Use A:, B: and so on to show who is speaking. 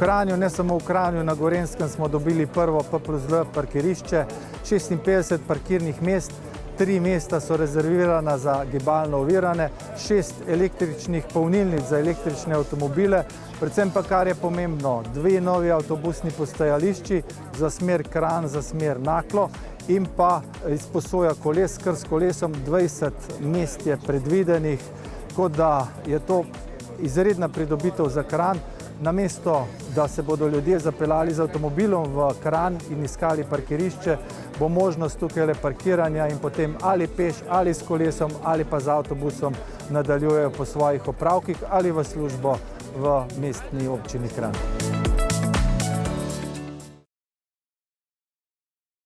A: Kranju, ne samo v Kranju, na Gorenjskem smo dobili prvo P+L parkirišče, 56 parkirnih mest, 3 mesta so rezervirana za gibalno ovirane, 6 električnih polnilnic za električne avtomobile, predvsem pa, kar je pomembno, 2 novi avtobusni postajališči za smer Kranj, za smer Naklo in pa izposoja koles, kar s kolesom 20 mest je predvidenih, tako da je to izredna pridobitev za Kranj. Namesto, da se bodo ljudje zapeljali z avtomobilom v Kranj in iskali parkirišče, bo možnost tukaj parkiranja in potem ali peš, ali s kolesom, ali pa z avtobusom nadaljujejo po svojih opravkih ali v službo v mestni občini Kranj.